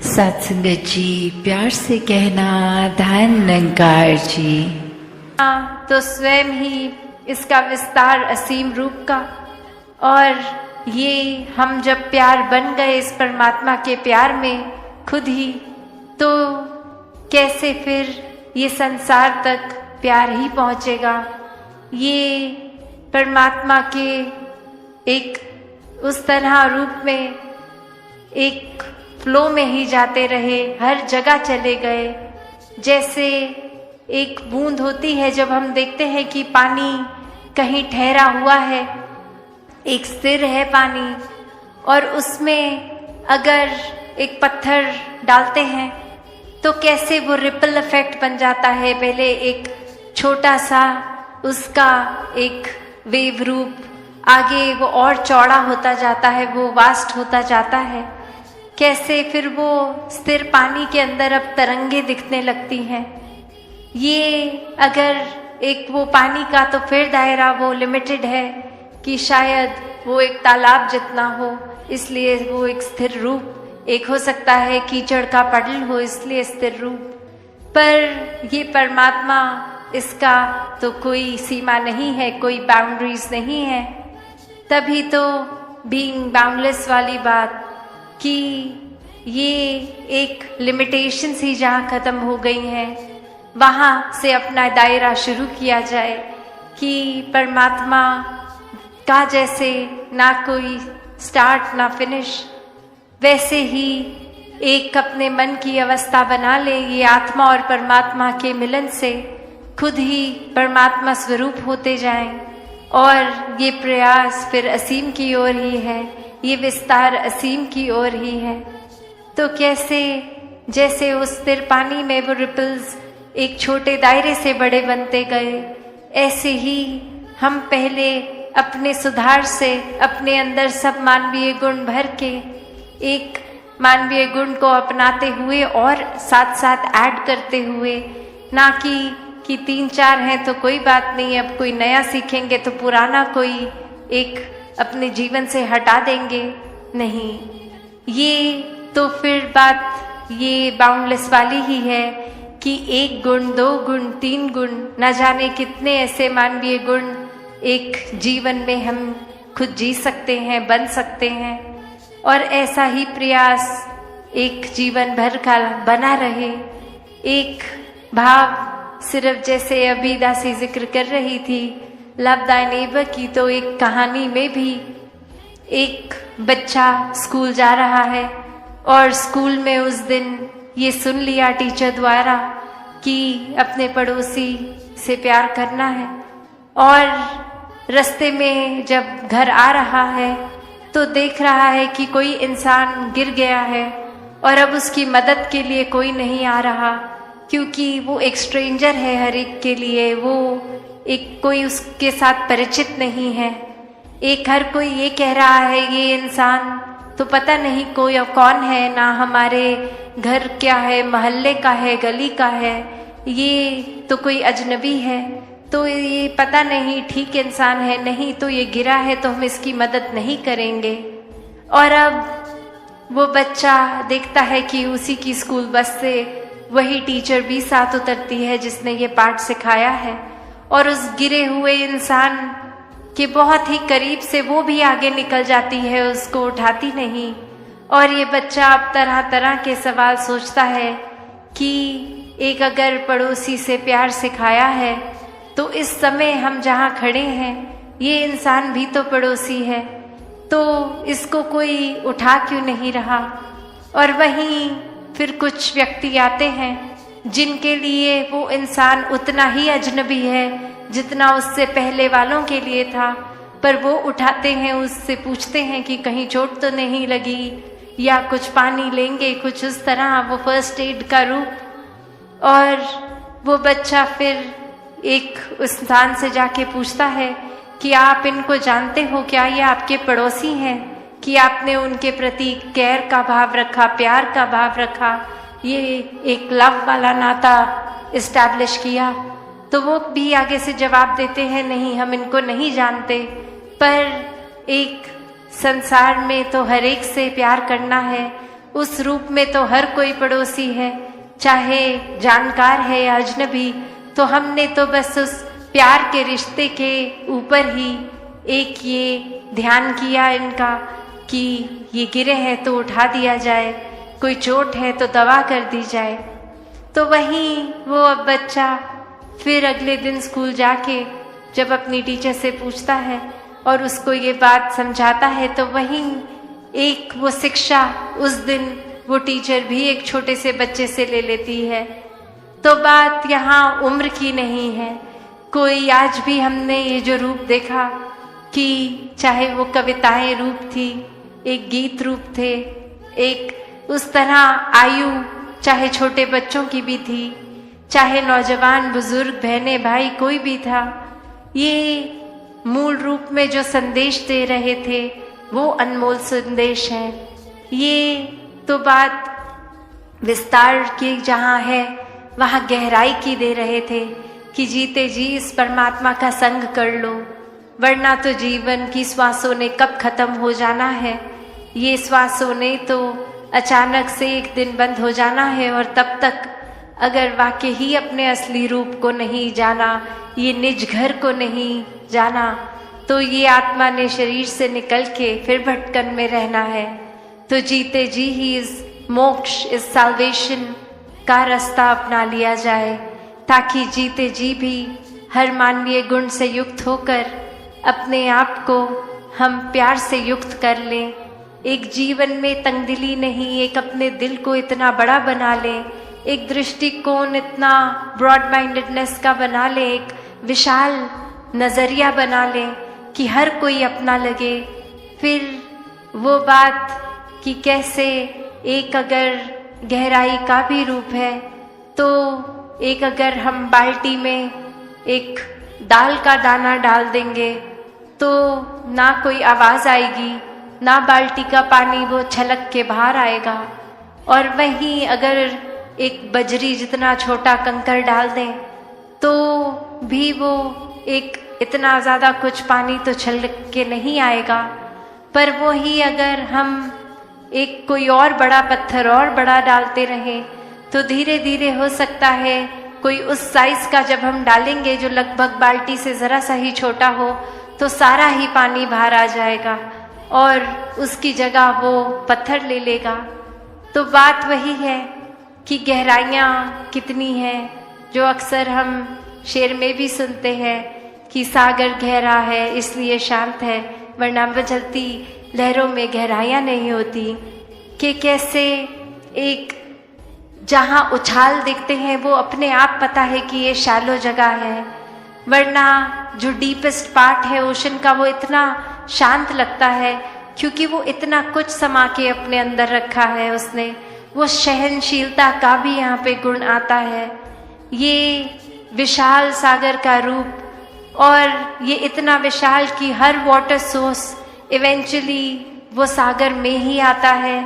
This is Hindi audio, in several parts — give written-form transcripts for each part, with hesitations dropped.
सत्संगत जी, प्यार से कहना धन निरंकार जी। तो स्वयं ही इसका विस्तार असीम रूप का, और ये हम जब प्यार बन गए इस परमात्मा के प्यार में खुद ही, तो कैसे फिर ये संसार तक प्यार ही पहुँचेगा। ये परमात्मा के एक उस तरह रूप में एक फ्लो में ही जाते रहे, हर जगह चले गए। जैसे एक बूंद होती है, जब हम देखते हैं कि पानी कहीं ठहरा हुआ है, एक स्थिर है पानी, और उसमें अगर एक पत्थर डालते हैं तो कैसे वो रिपल इफेक्ट बन जाता है। पहले एक छोटा सा उसका एक वेव रूप, आगे वो और चौड़ा होता जाता है, वो वास्ट होता जाता है। कैसे फिर वो स्थिर पानी के अंदर अब तरंगे दिखने लगती हैं। ये अगर एक वो पानी का, तो फिर दायरा वो लिमिटेड है कि शायद वो एक तालाब जितना हो, इसलिए वो एक स्थिर रूप। एक हो सकता है कीचड़ का पडल हो, इसलिए स्थिर रूप। पर ये परमात्मा, इसका तो कोई सीमा नहीं है, कोई बाउंड्रीज नहीं है। तभी तो बीइंग बाउंडलेस वाली बात कि ये एक लिमिटेशंस ही जहाँ ख़त्म हो गई हैं, वहाँ से अपना दायरा शुरू किया जाए कि परमात्मा का जैसे ना कोई स्टार्ट ना फिनिश, वैसे ही एक अपने मन की अवस्था बना ले। ये आत्मा और परमात्मा के मिलन से खुद ही परमात्मा स्वरूप होते जाएं, और ये प्रयास फिर असीम की ओर ही है, ये विस्तार असीम की ओर ही है। तो कैसे जैसे उस स्थिर पानी में वो रिपल्स एक छोटे दायरे से बड़े बनते गए, ऐसे ही हम पहले अपने सुधार से अपने अंदर सब मानवीय गुण भर के एक मानवीय गुण को अपनाते हुए और साथ साथ ऐड करते हुए, ना कि 3-4 हैं तो कोई बात नहीं, अब कोई नया सीखेंगे तो पुराना कोई एक अपने जीवन से हटा देंगे, नहीं। ये तो फिर बात ये बाउंडलेस वाली ही है कि 1 गुण, 2 गुण, 3 गुण, न जाने कितने ऐसे मानवीय गुण एक जीवन में हम खुद जी सकते हैं, बन सकते हैं। और ऐसा ही प्रयास एक जीवन भर का बना रहे। एक भाव सिर्फ जैसे अभी दासी जिक्र कर रही थी लव दाई नेबर की, तो एक कहानी में भी एक बच्चा स्कूल जा रहा है, और स्कूल में उस दिन ये सुन लिया टीचर द्वारा कि अपने पड़ोसी से प्यार करना है। और रास्ते में जब घर आ रहा है तो देख रहा है कि कोई इंसान गिर गया है, और अब उसकी मदद के लिए कोई नहीं आ रहा, क्योंकि वो एक स्ट्रेंजर है हर एक के लिए, वो एक कोई उसके साथ परिचित नहीं है। एक हर कोई ये कह रहा है ये इंसान तो पता नहीं कोई कौन है, ना हमारे घर क्या है, मोहल्ले का है, गली का है, ये तो कोई अजनबी है, तो ये पता नहीं ठीक इंसान है, नहीं तो ये गिरा है तो हम इसकी मदद नहीं करेंगे। और अब वो बच्चा देखता है कि उसी की स्कूल बस से वही टीचर भी साथ उतरती है जिसने ये पाठ सिखाया है, और उस गिरे हुए इंसान के बहुत ही करीब से वो भी आगे निकल जाती है, उसको उठाती नहीं। और ये बच्चा अब तरह तरह के सवाल सोचता है कि एक अगर पड़ोसी से प्यार सिखाया है, तो इस समय हम जहाँ खड़े हैं ये इंसान भी तो पड़ोसी है, तो इसको कोई उठा क्यों नहीं रहा। और वहीं फिर कुछ व्यक्ति आते हैं जिनके लिए वो इंसान उतना ही अजनबी है जितना उससे पहले वालों के लिए था, पर वो उठाते हैं, उससे पूछते हैं कि कहीं चोट तो नहीं लगी, या कुछ पानी लेंगे, कुछ उस तरह वो फर्स्ट एड का रूप। और वो बच्चा फिर एक उस इंसान से जाके पूछता है कि आप इनको जानते हो क्या, ये आपके पड़ोसी हैं, कि आपने उनके प्रति केयर का भाव रखा, प्यार का भाव रखा, ये एक लव वाला नाता इस्टेब्लिश किया। तो वो भी आगे से जवाब देते हैं नहीं, हम इनको नहीं जानते, पर एक संसार में तो हर एक से प्यार करना है, उस रूप में तो हर कोई पड़ोसी है, चाहे जानकार है या अजनबी। तो हमने तो बस उस प्यार के रिश्ते के ऊपर ही एक ये ध्यान किया इनका कि ये गिरे हैं तो उठा दिया जाए, कोई चोट है तो दवा कर दी जाए। तो वहीं वो अब बच्चा फिर अगले दिन स्कूल जाके जब अपनी टीचर से पूछता है और उसको ये बात समझाता है, तो वहीं एक वो शिक्षा उस दिन वो टीचर भी एक छोटे से बच्चे से ले लेती है। तो बात यहाँ उम्र की नहीं है। कोई आज भी हमने ये जो रूप देखा कि चाहे वो कविताएं रूप थी, एक गीत रूप थे, एक उस तरह आयु चाहे छोटे बच्चों की भी थी, चाहे नौजवान बुजुर्ग बहनें भाई कोई भी था, ये मूल रूप में जो संदेश दे रहे थे वो अनमोल संदेश है। ये तो बात विस्तार की जहाँ है वहाँ गहराई की दे रहे थे कि जीते जी इस परमात्मा का संग कर लो, वरना तो जीवन की श्वासों ने कब खत्म हो जाना है। ये श्वासों ने तो अचानक से एक दिन बंद हो जाना है, और तब तक अगर वाकई ही अपने असली रूप को नहीं जाना, ये निज घर को नहीं जाना, तो ये आत्मा ने शरीर से निकल के फिर भटकन में रहना है। तो जीते जी ही इस मोक्ष, इस साल्वेशन का रास्ता अपना लिया जाए, ताकि जीते जी भी हर मानवीय गुण से युक्त होकर अपने आप को हम प्यार से युक्त कर लें। एक जीवन में तंगदिली नहीं, एक अपने दिल को इतना बड़ा बना लें, एक दृष्टिकोण इतना ब्रॉड माइंडेडनेस का बना लें, एक विशाल नज़रिया बना लें कि हर कोई अपना लगे। फिर वो बात कि कैसे एक अगर गहराई का भी रूप है, तो एक अगर हम बाल्टी में एक दाल का दाना डाल देंगे तो ना कोई आवाज़ आएगी, ना बाल्टी का पानी वो छलक के बाहर आएगा। और वहीं अगर एक बजरी जितना छोटा कंकर डाल दें तो भी वो एक इतना ज़्यादा कुछ पानी तो छलक के नहीं आएगा। पर वो ही अगर हम एक कोई और बड़ा पत्थर और बड़ा डालते रहें तो धीरे धीरे हो सकता है कोई उस साइज का जब हम डालेंगे जो लगभग बाल्टी से ज़रा सा ही छोटा हो, तो सारा ही पानी बाहर आ जाएगा और उसकी जगह वो पत्थर ले लेगा। तो बात वही है कि गहराइयाँ कितनी हैं, जो अक्सर हम शेर में भी सुनते हैं कि सागर गहरा है इसलिए शांत है, वरना बचलती लहरों में गहराइयाँ नहीं होती। कि कैसे एक जहाँ उछाल दिखते हैं वो अपने आप पता है कि ये शैलो जगह है, वरना जो डीपेस्ट पार्ट है ओशन का वो इतना शांत लगता है क्योंकि वो इतना कुछ समा के अपने अंदर रखा है उसने। वो सहनशीलता का भी यहाँ पे गुण आता है। ये विशाल सागर का रूप, और ये इतना विशाल कि हर वाटर सोर्स इवेंचुअली वो सागर में ही आता है।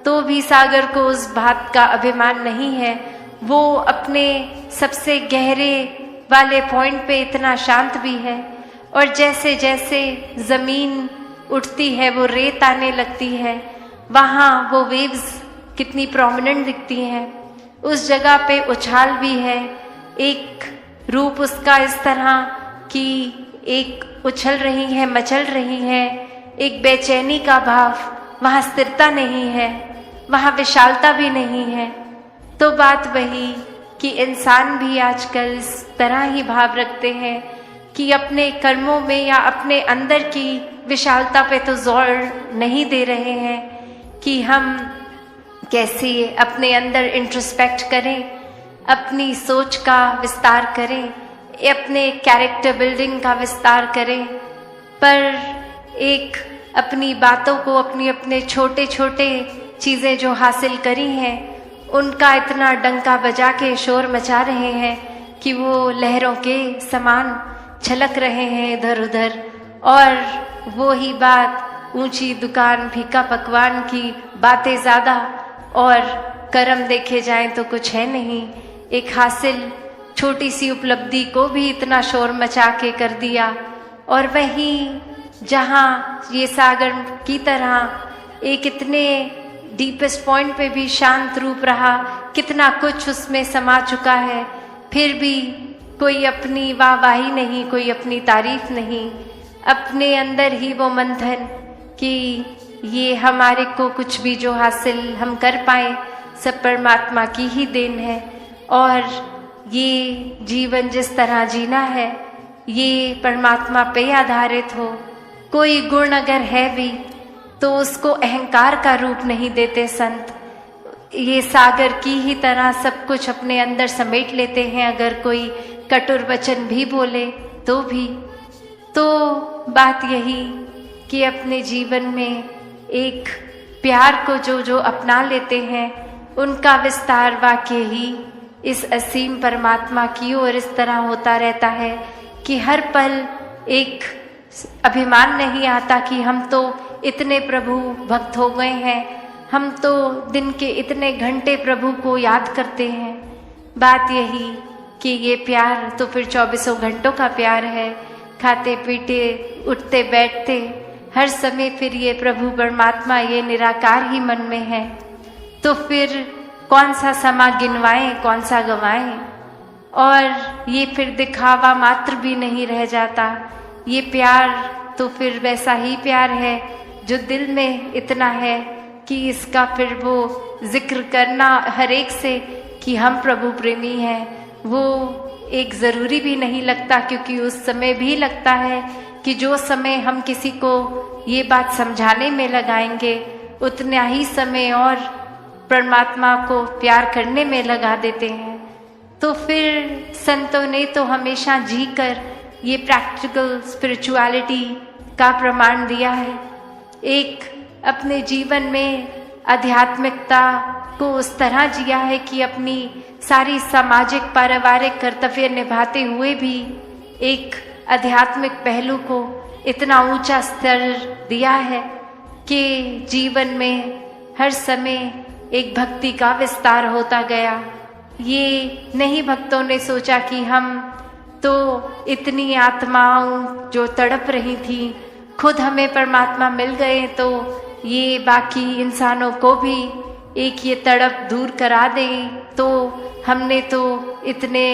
तो भी सागर को उस बात का अभिमान नहीं है, वो अपने सबसे गहरे वाले पॉइंट पे इतना शांत भी है। और जैसे जैसे ज़मीन उठती है वो रेत आने लगती है, वहाँ वो वेव्स कितनी प्रोमिनेंट दिखती हैं। उस जगह पे उछाल भी है, एक रूप उसका इस तरह कि एक उछल रही है, मचल रही है, एक बेचैनी का भाव, वहाँ स्थिरता नहीं है, वहाँ विशालता भी नहीं है। तो बात वही कि इंसान भी आजकल इस तरह ही भाव रखते हैं कि अपने कर्मों में या अपने अंदर की विशालता पे तो जोर नहीं दे रहे हैं कि हम कैसे अपने अंदर इंट्रोस्पेक्ट करें, अपनी सोच का विस्तार करें, अपने कैरेक्टर बिल्डिंग का विस्तार करें। पर एक अपनी बातों को, अपनी अपने छोटे छोटे चीज़ें जो हासिल करी हैं उनका इतना डंका बजा के शोर मचा रहे हैं कि वो लहरों के समान छलक रहे हैं इधर उधर। और वो ही बात, ऊंची दुकान फीका पकवान की बातें ज़्यादा और कर्म देखे जाएं तो कुछ है नहीं। एक हासिल छोटी सी उपलब्धि को भी इतना शोर मचा के कर दिया। और वहीं जहाँ ये सागर की तरह एक इतने डीपेस्ट पॉइंट पे भी शांत रूप रहा, कितना कुछ उसमें समा चुका है, फिर भी कोई अपनी वाहवाही नहीं, कोई अपनी तारीफ नहीं, अपने अंदर ही वो मंथन कि ये हमारे को कुछ भी जो हासिल हम कर पाए सब परमात्मा की ही देन है, और ये जीवन जिस तरह जीना है ये परमात्मा पे आधारित हो। कोई गुण अगर है भी तो उसको अहंकार का रूप नहीं देते संत, ये सागर की ही तरह सब कुछ अपने अंदर समेट लेते हैं। अगर कोई कटुर वचन भी बोले तो भी, तो बात यही कि अपने जीवन में एक प्यार को जो जो अपना लेते हैं उनका विस्तार वाकई ही इस असीम परमात्मा की ओर इस तरह होता रहता है कि हर पल एक अभिमान नहीं आता कि हम तो इतने प्रभु भक्त हो गए हैं, हम तो दिन के इतने घंटे प्रभु को याद करते हैं। बात यही कि ये प्यार तो फिर 24 घंटों का प्यार है, खाते पीते उठते बैठते हर समय फिर ये प्रभु परमात्मा ये निराकार ही मन में है। तो फिर कौन सा समा गिनवाएं, कौन सा गंवाएं, और ये फिर दिखावा मात्र भी नहीं रह जाता। ये प्यार तो फिर वैसा ही प्यार है जो दिल में इतना है कि इसका फिर वो जिक्र करना हर एक से कि हम प्रभु प्रेमी हैं, वो एक ज़रूरी भी नहीं लगता, क्योंकि उस समय भी लगता है कि जो समय हम किसी को ये बात समझाने में लगाएंगे उतना ही समय और परमात्मा को प्यार करने में लगा देते हैं। तो फिर संतों ने तो हमेशा जी कर ये प्रैक्टिकल स्पिरिचुअलिटी का प्रमाण दिया है। एक अपने जीवन में आध्यात्मिकता को उस तरह जिया है कि अपनी सारी सामाजिक पारिवारिक कर्तव्य निभाते हुए भी एक आध्यात्मिक पहलू को इतना ऊंचा स्तर दिया है कि जीवन में हर समय एक भक्ति का विस्तार होता गया। ये नहीं भक्तों ने सोचा कि हम तो इतनी आत्माओं जो तड़प रही थी खुद हमें परमात्मा मिल गए तो ये बाकी इंसानों को भी एक ये तड़प दूर करा दें, तो हमने तो इतने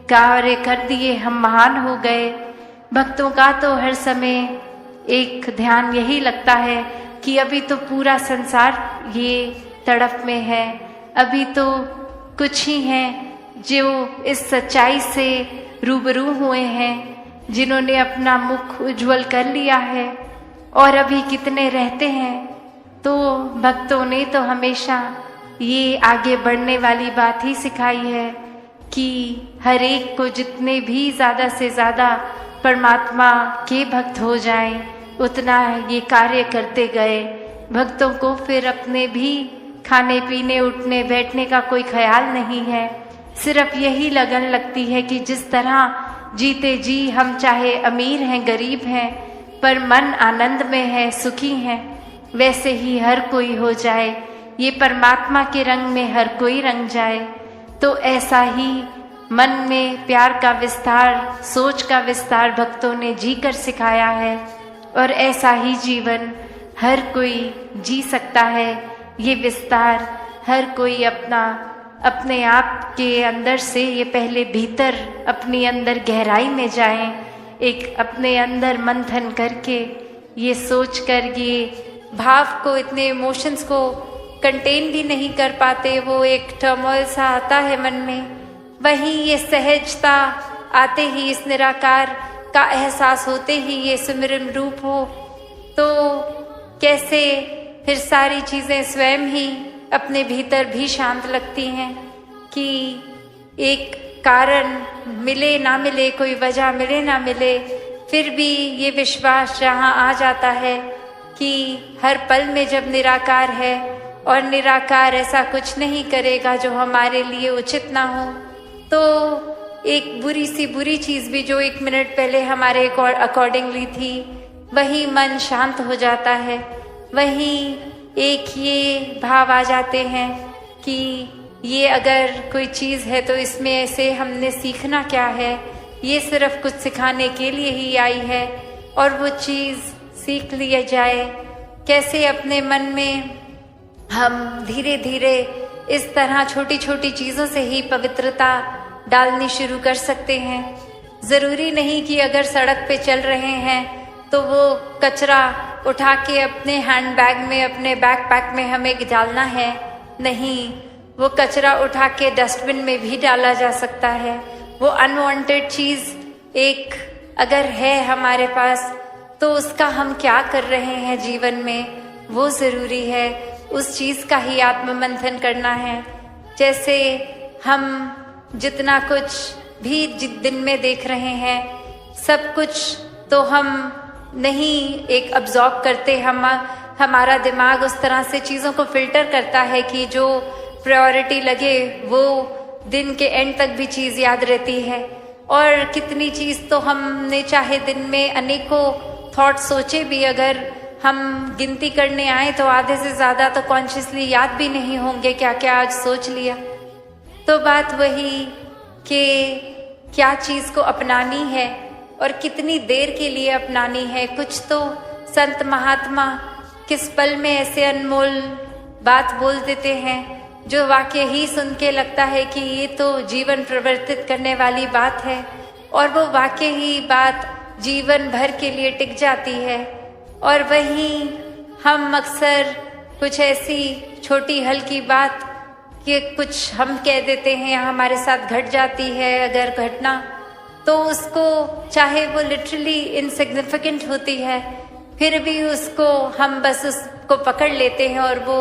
कार्य कर दिए, हम महान हो गए। भक्तों का तो हर समय एक ध्यान यही लगता है कि अभी तो पूरा संसार ये तड़प में है, अभी तो कुछ ही हैं जो इस सच्चाई से रूबरू हुए हैं, जिन्होंने अपना मुख उज्जवल कर लिया है, और अभी कितने रहते हैं। तो भक्तों ने तो हमेशा ये आगे बढ़ने वाली बात ही सिखाई है कि हर एक को जितने भी ज़्यादा से ज़्यादा परमात्मा के भक्त हो जाएं उतना ये कार्य करते गए। भक्तों को फिर अपने भी खाने पीने उठने बैठने का कोई ख्याल नहीं है, सिर्फ यही लगन लगती है कि जिस तरह जीते जी हम चाहे अमीर हैं गरीब हैं पर मन आनंद में है, सुखी हैं, वैसे ही हर कोई हो जाए, ये परमात्मा के रंग में हर कोई रंग जाए। तो ऐसा ही मन में प्यार का विस्तार, सोच का विस्तार भक्तों ने जी कर सिखाया है, और ऐसा ही जीवन हर कोई जी सकता है। ये विस्तार हर कोई अपने आप के अंदर से ये पहले भीतर अपनी अंदर गहराई में जाएं, एक अपने अंदर मंथन करके ये सोच कर ये भाव को, इतने इमोशंस को कंटेन भी नहीं कर पाते, वो एक टर्मोइल सा आता है मन में। वहीं ये सहजता आते ही, इस निराकार का एहसास होते ही ये सुमिरन रूप हो, तो कैसे फिर सारी चीज़ें स्वयं ही अपने भीतर भी शांत लगती हैं कि एक कारण मिले ना मिले, कोई वजह मिले ना मिले, फिर भी ये विश्वास जहाँ आ जाता है कि हर पल में जब निराकार है और निराकार ऐसा कुछ नहीं करेगा जो हमारे लिए उचित ना हो, तो एक बुरी सी बुरी चीज़ भी जो 1 मिनट पहले हमारे अकॉर्डिंगली थी, वही मन शांत हो जाता है। वहीं एक ये भाव आ जाते हैं कि ये अगर कोई चीज़ है तो इसमें से हमने सीखना क्या है, ये सिर्फ कुछ सिखाने के लिए ही आई है, और वो चीज़ सीख लिया जाए। कैसे अपने मन में हम धीरे धीरे इस तरह छोटी छोटी चीज़ों से ही पवित्रता डालनी शुरू कर सकते हैं। ज़रूरी नहीं कि अगर सड़क पे चल रहे हैं तो वो कचरा उठा के अपने हैंड बैग में, अपने बैकपैक में हमें डालना है। नहीं, वो कचरा उठा के डस्टबिन में भी डाला जा सकता है। वो अनवांटेड चीज़ एक अगर है हमारे पास तो उसका हम क्या कर रहे हैं जीवन में, वो ज़रूरी है। उस चीज़ का ही आत्ममंथन करना है। जैसे हम जितना कुछ भी दिन में देख रहे हैं, सब कुछ तो हम नहीं एक अब्जॉर्ब करते। हमारा दिमाग उस तरह से चीज़ों को फिल्टर करता है कि जो प्रायोरिटी लगे वो दिन के एंड तक भी चीज़ याद रहती है। और कितनी चीज़ तो हमने चाहे दिन में अनेकों थॉट सोचे भी, अगर हम गिनती करने आए तो आधे से ज़्यादा तो कॉन्शियसली याद भी नहीं होंगे क्या क्या आज सोच लिया। तो बात वही कि क्या चीज़ को अपनानी है और कितनी देर के लिए अपनानी है। कुछ तो संत महात्मा किस पल में ऐसे अनमोल बात बोल देते हैं जो वाकई ही सुन के लगता है कि ये तो जीवन परिवर्तित करने वाली बात है, और वो वाकई ही बात जीवन भर के लिए टिक जाती है। और वहीं हम अक्सर कुछ ऐसी छोटी हल्की बात कि कुछ हम कह देते हैं या हमारे साथ घट जाती है अगर घटना, तो उसको चाहे वो लिटरली इनसिग्निफिकेंट होती है, फिर भी उसको हम बस उसको पकड़ लेते हैं और वो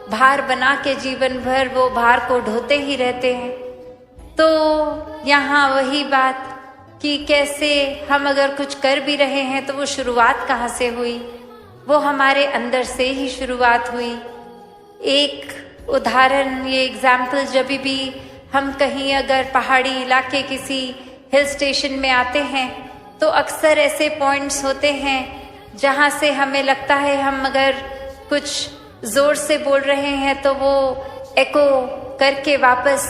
भार बना के जीवन भर वो भार को ढोते ही रहते हैं। तो यहाँ वही बात कि कैसे हम अगर कुछ कर भी रहे हैं तो वो शुरुआत कहाँ से हुई, वो हमारे अंदर से ही शुरुआत हुई। एक उदाहरण, ये एग्जाम्पल, जब भी हम कहीं अगर पहाड़ी इलाके किसी हिल स्टेशन में आते हैं तो अक्सर ऐसे पॉइंट्स होते हैं जहाँ से हमें लगता है हम अगर कुछ ज़ोर से बोल रहे हैं तो वो एको करके वापस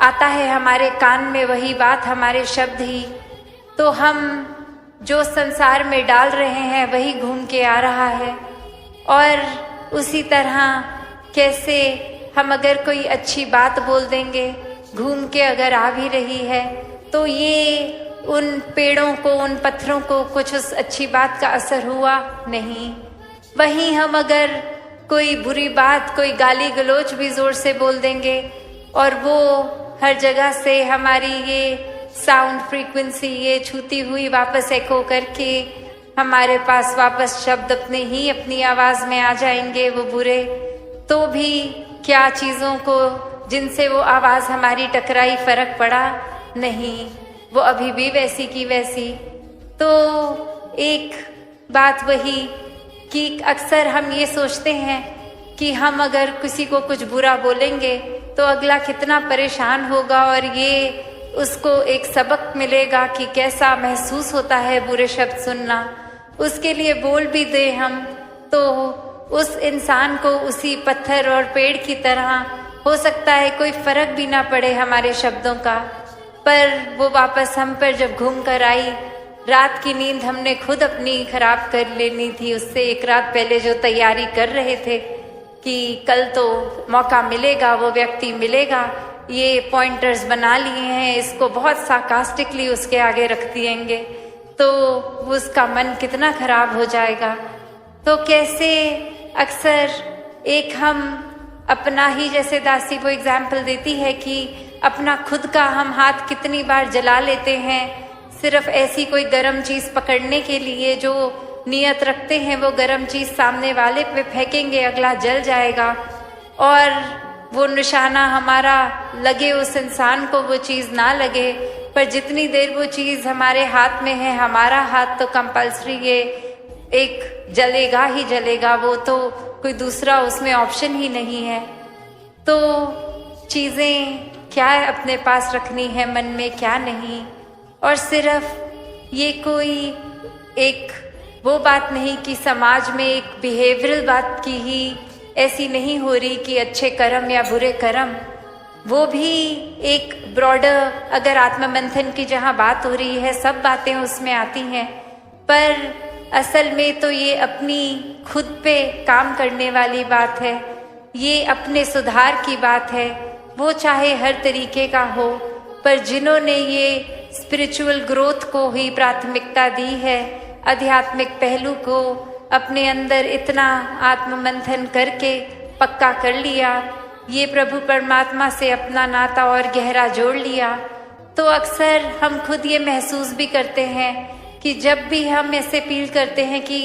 आता है हमारे कान में, वही बात, हमारे शब्द ही। तो हम जो संसार में डाल रहे हैं वही घूम के आ रहा है। और उसी तरह कैसे हम अगर कोई अच्छी बात बोल देंगे, घूम के अगर आ भी रही है, तो ये उन पेड़ों को, उन पत्थरों को कुछ उस अच्छी बात का असर हुआ नहीं। वहीं हम अगर कोई बुरी बात, कोई गाली गलौज भी जोर से बोल देंगे और वो हर जगह से हमारी ये साउंड फ्रीक्वेंसी ये छूती हुई वापस एको करके हमारे पास वापस शब्द अपने ही अपनी आवाज़ में आ जाएंगे वो बुरे, तो भी क्या चीज़ों को जिनसे वो आवाज़ हमारी टकराई फर्क पड़ा नहीं, वो अभी भी वैसी की वैसी। तो एक बात वही कि अक्सर हम ये सोचते हैं कि हम अगर किसी को कुछ बुरा बोलेंगे तो अगला कितना परेशान होगा और ये उसको एक सबक मिलेगा कि कैसा महसूस होता है बुरे शब्द सुनना। उसके लिए बोल भी दे हम तो उस इंसान को उसी पत्थर और पेड़ की तरह हो सकता है कोई फर्क भी ना पड़े हमारे शब्दों का, पर वो वापस हम पर जब घूम कर आई, रात की नींद हमने खुद अपनी खराब कर लेनी थी। उससे एक रात पहले जो तैयारी कर रहे थे कि कल तो मौका मिलेगा, वो व्यक्ति मिलेगा, ये पॉइंटर्स बना लिए हैं, इसको बहुत सार्कास्टिकली उसके आगे रख दिएंगे, तो उसका मन कितना खराब हो जाएगा। तो कैसे अक्सर एक हम अपना ही, जैसे दासी वो एग्जाम्पल देती है कि अपना खुद का हम हाथ कितनी बार जला लेते हैं सिर्फ ऐसी कोई गर्म चीज़ पकड़ने के लिए, जो नियत रखते हैं वो गर्म चीज़ सामने वाले पे फेंकेंगे, अगला जल जाएगा, और वो निशाना हमारा लगे उस इंसान को, वो चीज़ ना लगे, पर जितनी देर वो चीज़ हमारे हाथ में है, हमारा हाथ तो कंपल्सरी ये एक जलेगा ही जलेगा, वो तो कोई दूसरा उसमें ऑप्शन ही नहीं है। तो चीज़ें क्या अपने पास रखनी है मन में, क्या नहीं। और सिर्फ ये कोई एक वो बात नहीं कि समाज में एक बिहेवियरल बात की ही ऐसी नहीं हो रही कि अच्छे कर्म या बुरे कर्म, वो भी एक ब्रॉडर अगर आत्ममंथन की जहाँ बात हो रही है, सब बातें उसमें आती हैं, पर असल में तो ये अपनी खुद पे काम करने वाली बात है। ये अपने सुधार की बात है, वो चाहे हर तरीके का हो, पर जिन्होंने ये स्पिरिचुअल ग्रोथ को ही प्राथमिकता दी है, आध्यात्मिक पहलू को अपने अंदर इतना आत्ममंथन करके पक्का कर लिया, ये प्रभु परमात्मा से अपना नाता और गहरा जोड़ लिया, तो अक्सर हम खुद ये महसूस भी करते हैं कि जब भी हम ऐसे फील करते हैं कि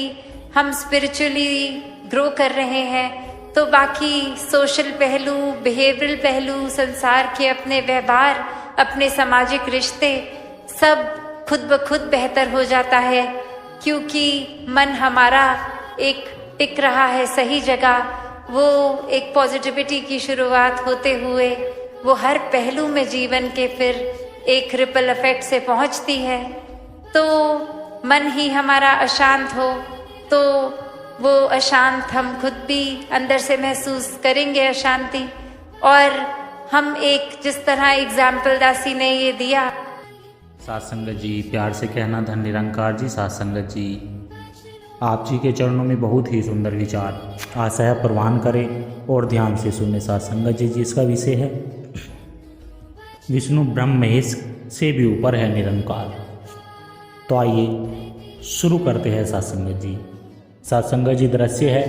हम स्पिरिचुअली ग्रो कर रहे हैं, तो बाकी सोशल पहलू, बिहेवियरल पहलू, संसार के अपने व्यवहार, अपने सामाजिक रिश्ते सब खुद ब खुद बेहतर हो जाता है, क्योंकि मन हमारा एक टिक रहा है सही जगह। वो एक पॉजिटिविटी की शुरुआत होते हुए वो हर पहलू में जीवन के फिर एक रिपल इफेक्ट से पहुंचती है। तो मन ही हमारा अशांत हो तो वो अशांत हम खुद भी अंदर से महसूस करेंगे अशांति। और हम एक जिस तरह एग्जाम्पल दासी ने ये दिया, साथ संगत जी, प्यार से कहना धन निरंकार जी। साथ संगत जी, आप जी के चरणों में बहुत ही सुंदर विचार आशा है प्रवान करें और ध्यान से सुने। साथ संगत जी, जिसका विषय है विष्णु ब्रह्म महेश से भी ऊपर है निरंकार। तो आइए शुरू करते हैं साथ संगत जी। साथ संगत जी, दृश्य है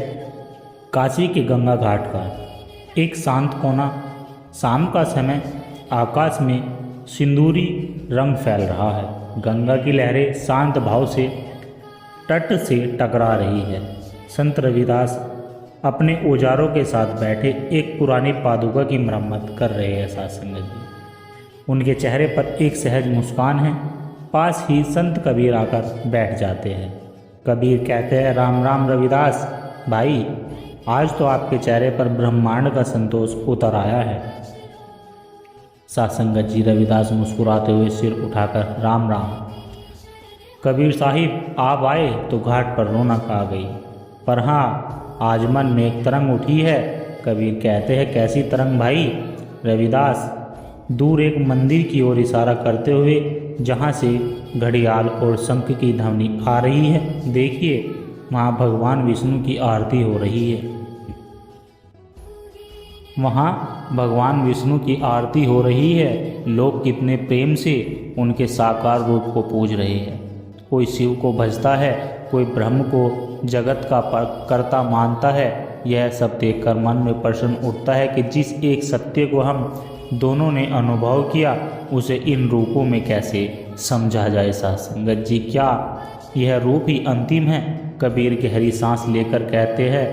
काशी के गंगा घाट का। एक शांत कोना, शाम का समय, आकाश में सिंदूरी रंग फैल रहा है। गंगा की लहरें शांत भाव से तट से टकरा रही है। संत रविदास अपने औजारों के साथ बैठे एक पुरानी पादुका की मरम्मत कर रहे हैं। साथ संगत जी, उनके चेहरे पर एक सहज मुस्कान है। पास ही संत कबीर आकर बैठ जाते हैं। कबीर कहते हैं, राम राम रविदास भाई, आज तो आपके चेहरे पर ब्रह्मांड का संतोष उतर आया है। साथ संगत जी, रविदास मुस्कुराते हुए सिर उठाकर राम राम। कबीर साहिब, आप आए तो घाट पर रौनक आ गई, पर हाँ आज मन में एक तरंग उठी है। कबीर कहते हैं, कैसी तरंग भाई? रविदास दूर एक मंदिर की ओर इशारा करते हुए, जहाँ से घड़ियाल और शंख की ध्वनि आ रही है, देखिए वहाँ भगवान विष्णु की आरती हो रही है। वहाँ भगवान विष्णु की आरती हो रही है। लोग कितने प्रेम से उनके साकार रूप को पूज रहे हैं। कोई शिव को भजता है, कोई ब्रह्म को जगत का कर्ता मानता है। यह सब देखकर मन में प्रश्न उठता है कि जिस एक सत्य को हम दोनों ने अनुभव किया, उसे इन रूपों में कैसे समझा जाए। साथ संगत जी, क्या यह रूप ही अंतिम है? कबीर गहरी सांस लेकर कहते हैं,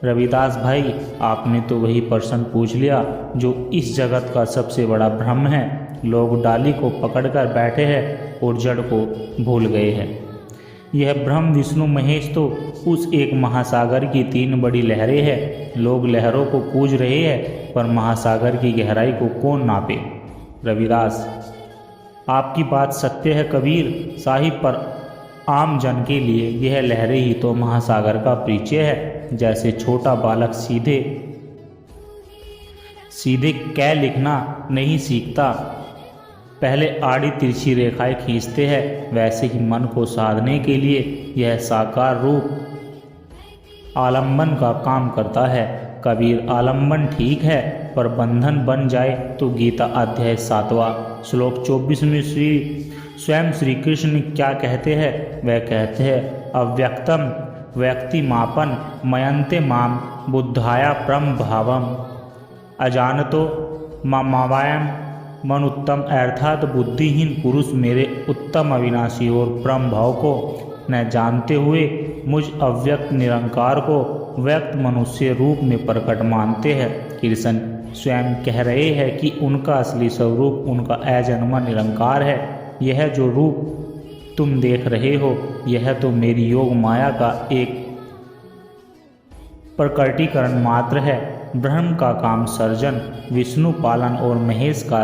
रविदास भाई, आपने तो वही प्रश्न पूछ लिया जो इस जगत का सबसे बड़ा भ्रम है। लोग डाली को पकड़कर बैठे हैं और जड़ को भूल गए हैं। यह ब्रह्म विष्णु महेश तो उस एक महासागर की तीन बड़ी लहरें हैं। लोग लहरों को पूज रहे हैं, पर महासागर की गहराई को कौन नापे? रविदास, आपकी बात सत्य है कबीर साहिब, पर आम जन के लिए यह लहरें ही तो महासागर का परिचय है। जैसे छोटा बालक सीधे सीधे कै लिखना नहीं सीखता, पहले आड़ी तिरछी रेखाएं खींचते हैं, वैसे ही मन को साधने के लिए यह साकार रूप आलम्बन का काम करता है। कबीर, आलम्बन ठीक है, पर बंधन बन जाए तो गीता अध्याय 7वां श्लोक 24 में स्वयं श्री कृष्ण क्या कहते हैं? वह कहते हैं, अव्यक्तम व्यक्ति मापन मयन्ते माम बुद्धाया परम भावम अजानतो ममावायम मन उत्तम। अर्थात बुद्धिहीन पुरुष मेरे उत्तम अविनाशी और परम भाव को न जानते हुए मुझ अव्यक्त निरंकार को व्यक्त मनुष्य रूप में प्रकट मानते हैं। कृष्ण स्वयं कह रहे हैं कि उनका असली स्वरूप उनका अजन्मा निरंकार है। यह जो रूप तुम देख रहे हो, यह तो मेरी योग माया का एक प्रकटीकरण मात्र है। ब्रह्म का काम सर्जन, विष्णु पालन और महेश का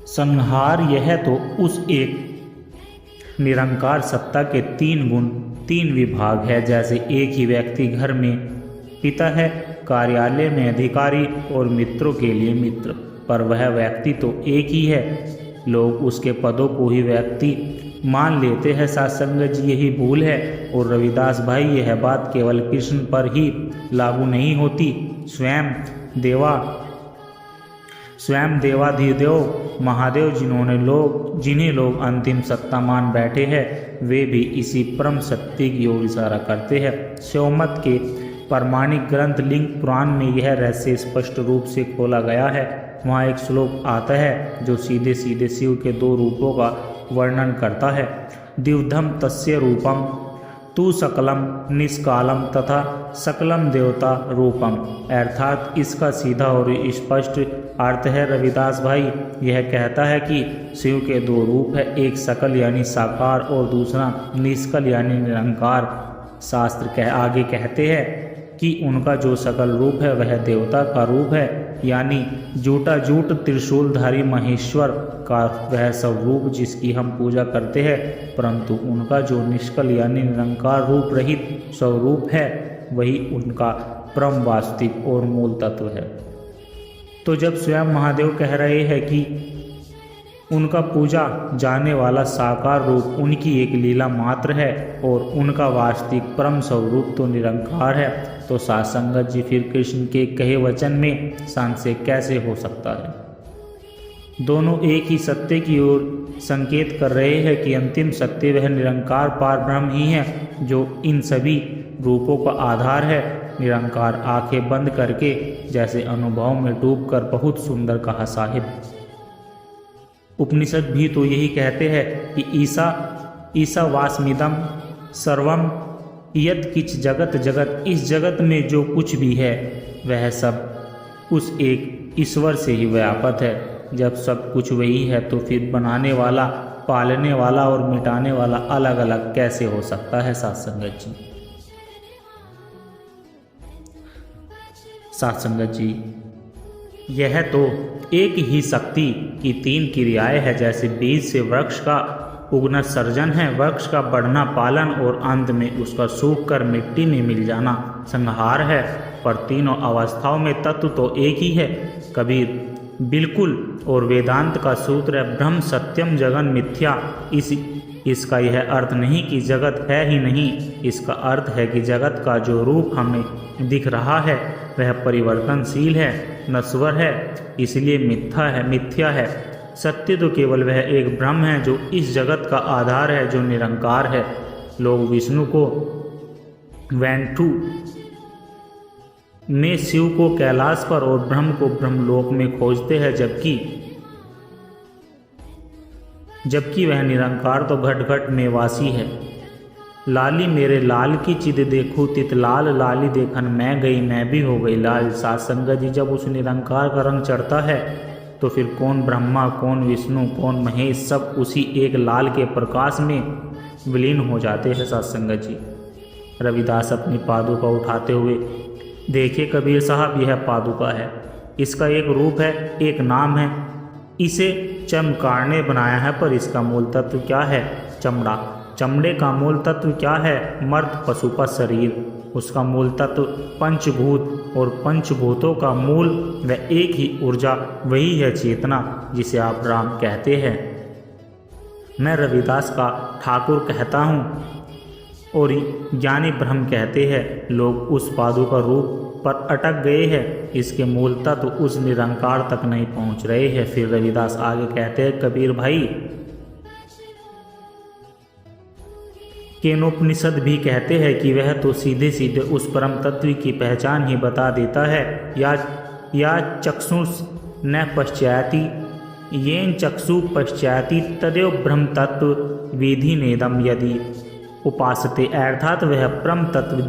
संहार यह तो उस एक निरंकार सत्ता के तीन गुण, तीन विभाग है। जैसे एक ही व्यक्ति घर में पिता है, कार्यालय में अधिकारी और मित्रों के लिए मित्र, पर वह व्यक्ति तो एक ही है। लोग उसके पदों को ही व्यक्ति मान लेते हैं साथ संगत जी यही भूल है। और रविदास भाई यह बात केवल कृष्ण पर ही लागू नहीं होती, स्वयं देवाधिदेव महादेव जिन्हें लोग अंतिम सत्ता मान बैठे हैं, वे भी इसी परम सत्य की ओर इशारा करते हैं। शिवमत के प्रामाणिक ग्रंथ लिंग पुराण में यह रहस्य स्पष्ट रूप से खोला गया है। वहाँ एक श्लोक आता है जो सीधे सीधे शिव के दो रूपों का वर्णन करता है। द्विविधम तस्य रूपम तू सकलम निष्कालम तथा सकलम देवता रूपम। अर्थात इसका सीधा और स्पष्ट अर्थ है, रविदास भाई यह कहता है कि शिव के दो रूप है, एक सकल यानी साकार और दूसरा निष्कल यानी निरंकार। शास्त्र आगे कहते हैं कि उनका जो सकल रूप है वह देवता का रूप है, यानी जूट त्रिशूलधारी महेश्वर का वह स्वरूप जिसकी हम पूजा करते हैं। परंतु उनका जो निष्कल यानी निरंकार रूप रहित स्वरूप है वही उनका परम वास्तविक और मूल तत्व है। तो जब स्वयं महादेव कह रहे हैं कि उनका पूजा जाने वाला साकार रूप उनकी एक लीला मात्र है और उनका वास्तविक परम स्वरूप तो निरंकार है, तो साथ संगत जी फिर कृष्ण के कहे वचन में संशय कैसे हो सकता है। दोनों एक ही सत्य की ओर संकेत कर रहे हैं कि अंतिम सत्य वह निरंकार पार ब्रह्म ही है जो इन सभी रूपों का आधार है। निरंकार आंखें बंद करके जैसे अनुभव में डूबकर बहुत सुंदर कहा साहिब। उपनिषद भी तो यही कहते हैं कि ईसा वास्मिदम सर्वम यत किच जगत जगत, इस जगत में जो कुछ भी है वह सब उस एक ईश्वर से ही व्यापक है। जब सब कुछ वही है तो फिर बनाने वाला, पालने वाला और मिटाने वाला अलग अलग कैसे हो सकता है साथ संगत जी। साथ संगत जी यह तो एक ही शक्ति की तीन क्रियाएं है, जैसे बीज से वृक्ष का उगना सर्जन है, वृक्ष का बढ़ना पालन और अंत में उसका सूख कर मिट्टी में मिल जाना संहार है। पर तीनों अवस्थाओं में तत्व तो एक ही है। कबीर बिल्कुल और वेदांत का सूत्र है ब्रह्म सत्यम जगन मिथ्या। इसका यह अर्थ नहीं कि जगत है ही नहीं, इसका अर्थ है कि जगत का जो रूप हमें दिख रहा है वह परिवर्तनशील है, नश्वर है, इसलिए मिथ्या है। सत्य तो केवल वह एक ब्रह्म है जो इस जगत का आधार है, जो निरंकार है। लोग विष्णु को वैंठू में, शिव को कैलाश पर और ब्रह्म को ब्रह्मलोक में खोजते हैं, जबकि वह निरंकार तो घट घट में वासी है। लाली मेरे लाल की चिद देखूं तित लाल, लाली देखन मैं गई मैं भी हो गई लाल। साथ संगत जी जब उस निरंकार का रंग चढ़ता है तो फिर कौन ब्रह्मा, कौन विष्णु, कौन महेश, सब उसी एक लाल के प्रकाश में विलीन हो जाते हैं साथ संगत जी। रविदास अपनी पादुका उठाते हुए, देखिए कबीर साहब यह पादुका है, इसका एक रूप है, एक नाम है, इसे चमकाने ने बनाया है, पर इसका मूल तत्व क्या है? चमड़ा। चमड़े का मूल तत्व क्या है? मर्द पशु का शरीर। उसका मूल तत्व पंचभूत, और पंचभूतों का मूल व एक ही ऊर्जा, वही है चेतना जिसे आप राम कहते हैं। मैं रविदास का ठाकुर कहता हूँ और ज्ञानी ब्रह्म कहते हैं। लोग उस पादुका रूप पर अटक गए हैं, इसके मूल तत्व उस निरंकार तक नहीं पहुँच रहे हैं। फिर रविदास आगे कहते हैं, कबीर भाई केनोपनिषद भी कहते हैं कि वह तो सीधे सीधे उस परम तत्व की पहचान ही बता देता है। या चक्षुष न पश्चाति येन चक्षु पश्चाति तदेव ब्रह्म तत्व विधि नेदम यदि उपासते। अर्थात वह परम तत्व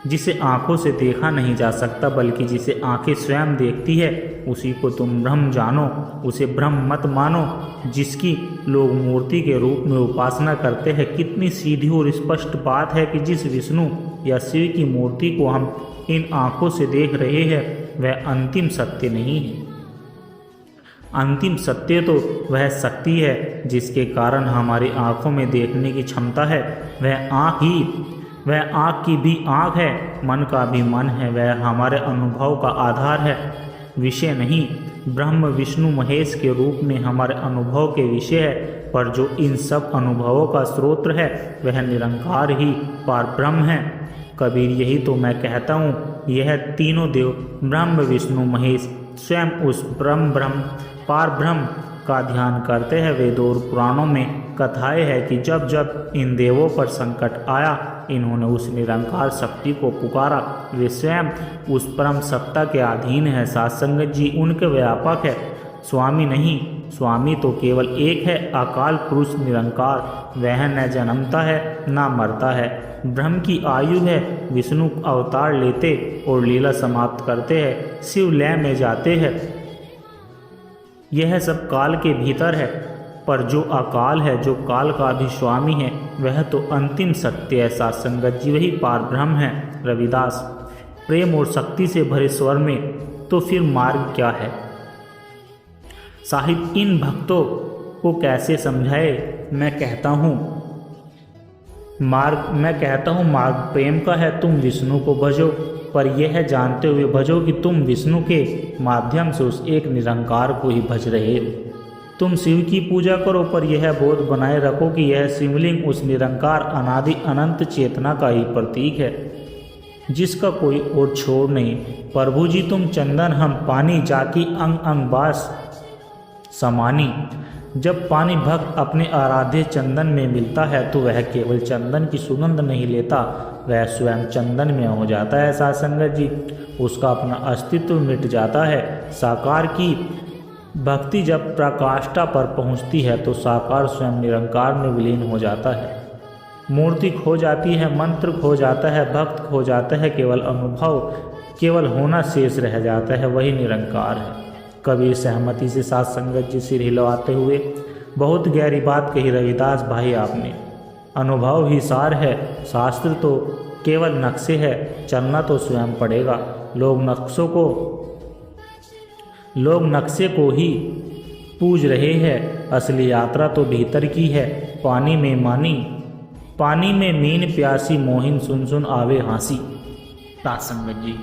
जिसे आंखों से देखा नहीं जा सकता, बल्कि जिसे आंखें स्वयं देखती है, उसी को तुम ब्रह्म जानो, उसे ब्रह्म मत मानो, जिसकी लोग मूर्ति के रूप में उपासना करते हैं। कितनी सीधी और स्पष्ट बात है कि जिस विष्णु या शिव की मूर्ति को हम इन आंखों से देख रहे हैं वह अंतिम सत्य नहीं है। अंतिम सत्य तो वह शक्ति है जिसके कारण हमारी आंखों में देखने की क्षमता है। वह आँख की भी आँख है, मन का भी मन है, वह हमारे अनुभव का आधार है, विषय नहीं। ब्रह्म विष्णु महेश के रूप में हमारे अनुभव के विषय है। पर जो इन सब अनुभवों का स्रोत है वह निरंकार ही पारब्रह्म है। कबीर यही तो मैं कहता हूँ, यह तीनों देव ब्रह्म विष्णु महेश स्वयं उस ब्रह्म पार ब्रह्म का ध्यान करते हैं। वेदों और पुराणों में कथाएं है कि जब जब इन देवों पर संकट आया इन्होंने उस निरंकार शक्ति को पुकारा। वे स्वयं उस परम सत्ता के अधीन है। साथ संगत जी, उनके व्यापक है, स्वामी नहीं। स्वामी तो केवल एक है, अकाल पुरुष निरंकार। वह न जन्मता है न मरता है, ब्रह्म की आयु है। विष्णु अवतार लेते और लीला समाप्त करते हैं, शिव लय में जाते हैं। यह सब काल के भीतर है, पर जो अकाल है, जो काल का भी स्वामी है, वह तो अंतिम सत्य है। साथ संगत जी, वही पार ब्रह्म है। रविदास, प्रेम और शक्ति से भरे स्वर में तो फिर मार्ग क्या है? साहिब इन भक्तों को कैसे समझाए? मैं कहता हूँ मार्ग प्रेम का है। तुम विष्णु को भजो, पर यह जानते हुए भजो कि तुम विष्णु के माध्यम से उस एक निरंकार को ही भज रहे हो। तुम शिव की पूजा करो, पर यह बोध बनाए रखो कि यह शिवलिंग उस निरंकार अनादि अनंत चेतना का ही प्रतीक है, जिसका कोई और छोर नहीं। प्रभु जी तुम चंदन, हम पानी, जाकी अंग अंग बास समानी। जब पानी भक्त अपने आराध्य चंदन में मिलता है तो वह केवल चंदन की सुगंध नहीं लेता, वह स्वयं चंदन में हो जाता है। साथ संगत जी, उसका अपना अस्तित्व मिट जाता है। साकार की भक्ति जब प्रकाष्ठा पर पहुंचती है तो साकार स्वयं निरंकार में विलीन हो जाता है। मूर्ति खो जाती है, मंत्र खो जाता है, भक्त खो जाता है, केवल अनुभव, केवल होना शेष रह जाता है, वही निरंकार है। कबीर सहमति से साथ संगत जी सिर हिलवाते हुए, बहुत गहरी बात कही रविदास भाई आपने। अनुभव ही सार है, शास्त्र तो केवल नक्शे है, चलना तो स्वयं पड़ेगा। लोग नक्शे को ही पूज रहे हैं, असली यात्रा तो भीतर की है। पानी में मीन प्यासी, मोहिन सुन सुन आवे हाँसी। साथ संगत जी,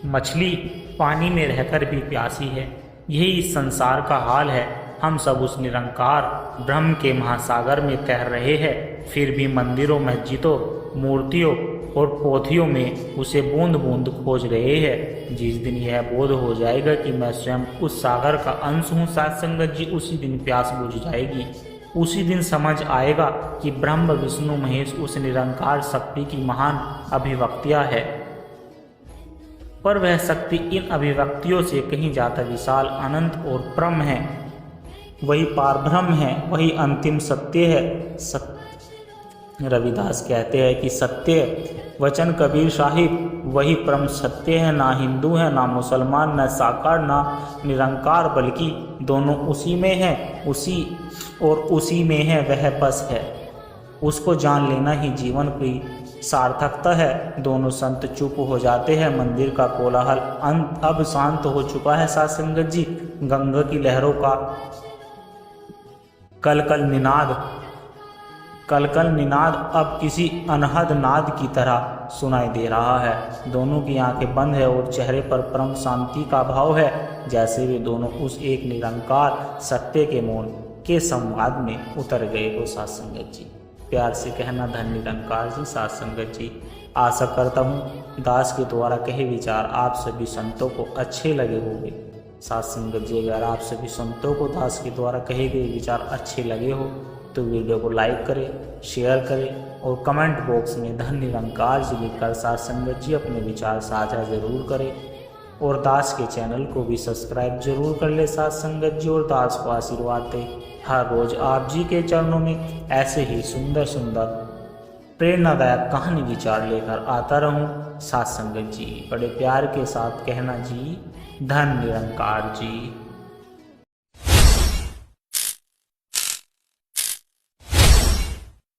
मछली पानी में रहकर भी प्यासी है, यही इस संसार का हाल है। हम सब उस निरंकार ब्रह्म के महासागर में तैर रहे हैं, फिर भी मंदिरों, मस्जिदों, मूर्तियों और पोथियों में उसे बूंद बूंद खोज रहे हैं। जिस दिन यह बोध हो जाएगा कि मैं स्वयं उस सागर का अंश हूँ साथ संगत जी, उसी दिन प्यास बुझ जाएगी। उसी दिन समझ आएगा कि ब्रह्म विष्णु महेश उस निरंकार शक्ति की महान अभिव्यक्तियाँ है, पर वह शक्ति इन अभिव्यक्तियों से कहीं ज़्यादा विशाल, अनंत और परम है। वही पारब्रह्म है, वही अंतिम सत्य है। रविदास कहते हैं कि सत्य वचन कबीर साहिब वही परम सत्य है। ना हिंदू है, ना मुसलमान, न साकार, ना निरंकार, बल्कि दोनों उसी में है, उसी में है, वह बस है। उसको जान लेना ही जीवन की सार्थकता है। दोनों संत चुप हो जाते हैं। मंदिर का कोलाहल अब शांत हो चुका है। साथ संगत जी, गंगा की लहरों का कलकल निनाद अब किसी अनहद नाद की तरह सुनाई दे रहा है। दोनों की आंखें बंद है और चेहरे पर परम शांति का भाव है, जैसे वे दोनों उस एक निरंकार सत्य के मौन के संवाद में उतर गए हो। साथ संगत जी, प्यार से कहना धन निरंकार जी। साथ संगत जी, आशा करता हूँ दास के द्वारा कहे विचार आप सभी संतों को अच्छे लगे होंगे। साथ संगत जी, अगर आप सभी संतों को दास के द्वारा कहे गए विचार अच्छे लगे हो तो वीडियो को लाइक करें, शेयर करें और कमेंट बॉक्स में धन निरंकार जी लिखकर साथ संगत जी अपने विचार साझा जरूर करें और दास के चैनल को भी सब्सक्राइब जरूर कर ले। साथ संगत जी, और दास को आशीर्वाद दे। हर रोज आप जी के चरणों में ऐसे ही सुंदर सुंदर प्रेरणादायक कहानी विचार लेकर आता रहूं। साथ संगत जी, बड़े प्यार के साथ कहना जी, धन निरंकार जी।